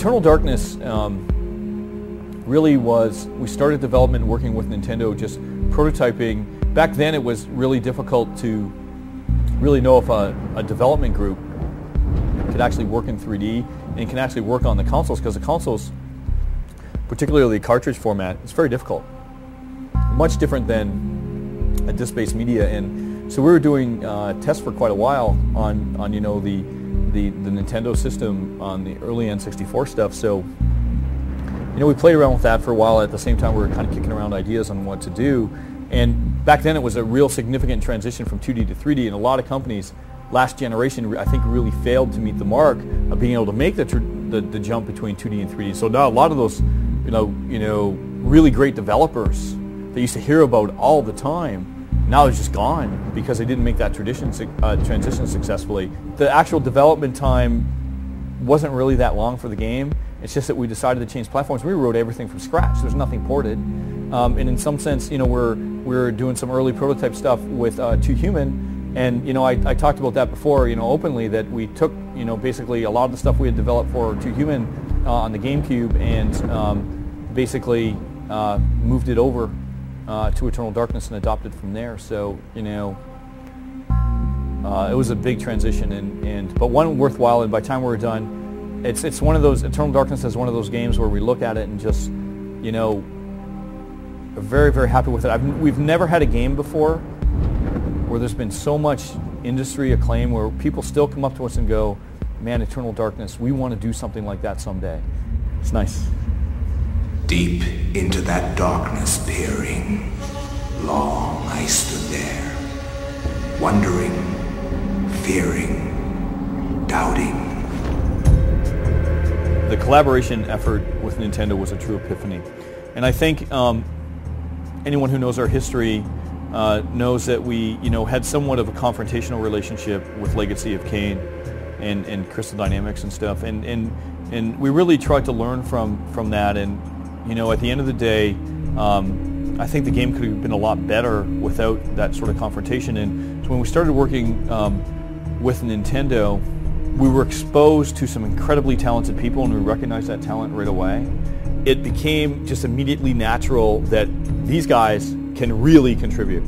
Eternal Darkness really was, we started development working with Nintendo, just prototyping. Back then it was really difficult to really know if a development group could actually work in 3D and can actually work on the consoles, because the consoles, particularly the cartridge format, is very difficult. Much different than a disc-based media. And so we were doing tests for quite a while on you know, the Nintendo system on the early N64 stuff. So, you know, we played around with that for a while. At the same time, we were kind of kicking around ideas on what to do. And back then, it was a real significant transition from 2D to 3D. And a lot of companies, last generation, I think, really failed to meet the mark of being able to make the jump between 2D and 3D. So now a lot of those, you know, really great developers that used to hear about all the time, now it's just gone because they didn't make that transition successfully. The actual development time wasn't really that long for the game. It's just that we decided to change platforms. We wrote everything from scratch. There's nothing ported. And in some sense, you know, we're doing some early prototype stuff with 2 Human. And, you know, I talked about that before, you know, openly, that we took, you know, basically a lot of the stuff we had developed for 2 Human on the GameCube and basically moved it over to Eternal Darkness and adopted from there. So, you know, it was a big transition, but one worthwhile. And by the time we were done, it's one of those. Eternal Darkness is one of those games where we look at it and just, you know, are very, very happy with it. We've never had a game before where there's been so much industry acclaim, where people still come up to us and go, "Man, Eternal Darkness, we want to do something like that someday." It's nice. Deep into that darkness peering, long I stood there, wondering, fearing, doubting. The collaboration effort with Nintendo was a true epiphany. And I think anyone who knows our history knows that we, you know, had somewhat of a confrontational relationship with Legacy of Kain and Crystal Dynamics and stuff. And we really tried to learn from that. And, you know, at the end of the day, I think the game could have been a lot better without that sort of confrontation. And so when we started working with Nintendo, we were exposed to some incredibly talented people, and we recognized that talent right away. It became just immediately natural that these guys can really contribute.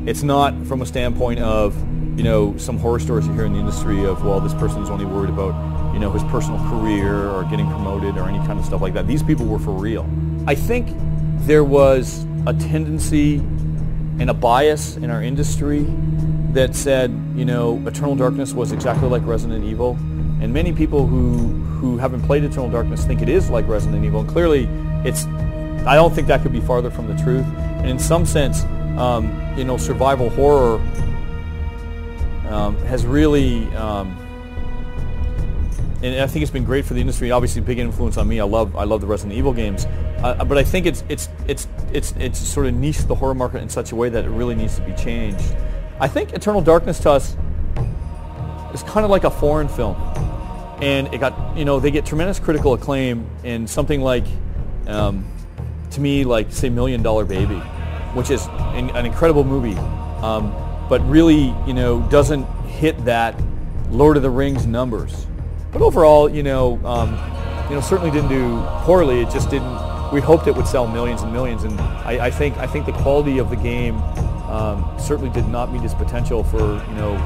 It's not from a standpoint of, you know, some horror stories you hear in the industry of, well, this person's only worried about, you know, his personal career or getting promoted or any kind of stuff like that. These people were for real. I think there was a tendency and a bias in our industry that said, you know, Eternal Darkness was exactly like Resident Evil. And many people who haven't played Eternal Darkness think it is like Resident Evil. And clearly, I don't think that could be farther from the truth. And in some sense, you know, survival horror has really, and I think it's been great for the industry. Obviously, big influence on me. I love the Resident Evil games, but I think it's sort of niched the horror market in such a way that it really needs to be changed. I think Eternal Darkness to us is kind of like a foreign film, and it got, you know, they get tremendous critical acclaim in something like, to me, like say $1 Million Baby, which is an incredible movie, but really, you know, doesn't hit that Lord of the Rings numbers. But overall, you know, certainly didn't do poorly. It just didn't. We hoped it would sell millions and millions, and I think the quality of the game certainly did not meet its potential for, you know,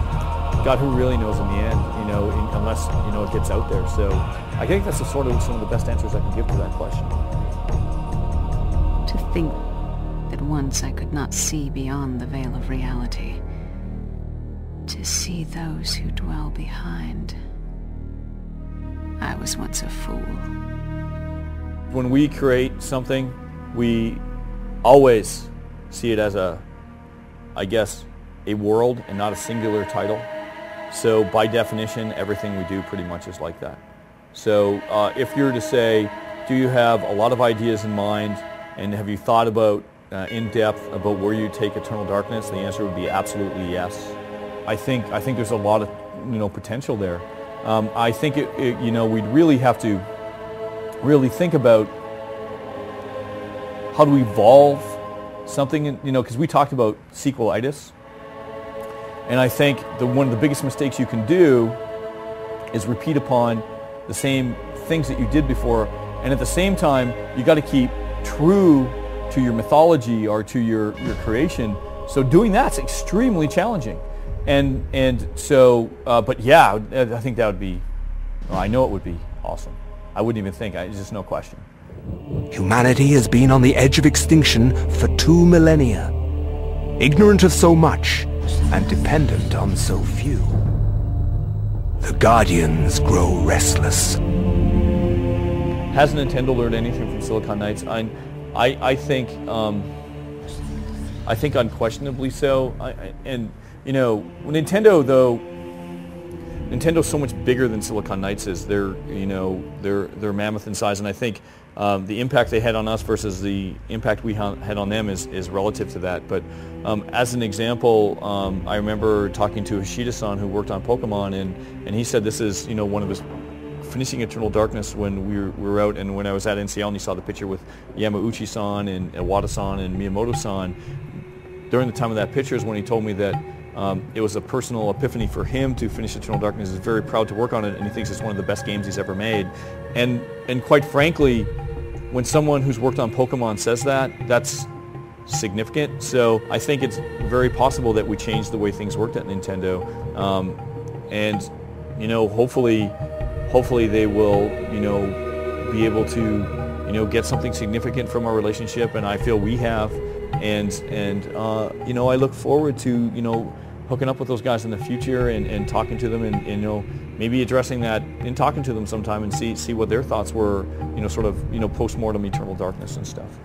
God, who really knows in the end, you know, unless, you know, it gets out there. So I think that's some of the best answers I can give to that question. To think that once I could not see beyond the veil of reality, to see those who dwell behind. I was once a fool. When we create something, we always see it as a world and not a singular title. So by definition, everything we do pretty much is like that. So if you were to say, do you have a lot of ideas in mind, and have you thought about in depth about where you take Eternal Darkness, the answer would be absolutely yes. I think there's a lot of, you know, potential there. I think you know, we'd really have to really think about how to evolve something, you know, because we talked about sequelitis. And I think one of the biggest mistakes you can do is repeat upon the same things that you did before, and at the same time, you got to keep true to your mythology or to your creation. So doing that's extremely challenging. And so, but yeah, I think that would be, well, I know it would be awesome. I wouldn't even think, it's just no question. Humanity has been on the edge of extinction for 2 millennia, ignorant of so much and dependent on so few. The Guardians grow restless. Has Nintendo learned anything from Silicon Knights? I think unquestionably so. And you know, Nintendo though, Nintendo's so much bigger than Silicon Knights is. They're mammoth in size, and I think the impact they had on us versus the impact we had on them is relative to that. But as an example, I remember talking to Hashida-san, who worked on Pokemon, and he said this is, you know, one of his finishing Eternal Darkness when we were out, and when I was at NCL and you saw the picture with Yamauchi-san and Iwata-san and Miyamoto-san, during the time of that picture is when he told me that it was a personal epiphany for him to finish Eternal Darkness. He's very proud to work on it, and he thinks it's one of the best games he's ever made. And quite frankly, when someone who's worked on Pokemon says that, that's significant. So I think it's very possible that we changed the way things worked at Nintendo. And you know, hopefully they will, you know, be able to, you know, get something significant from our relationship, and I feel we have. And you know, I look forward to, you know, hooking up with those guys in the future and talking to them and you know, maybe addressing that and talking to them sometime and see what their thoughts were, you know, sort of, you know, post-mortem Eternal Darkness and stuff.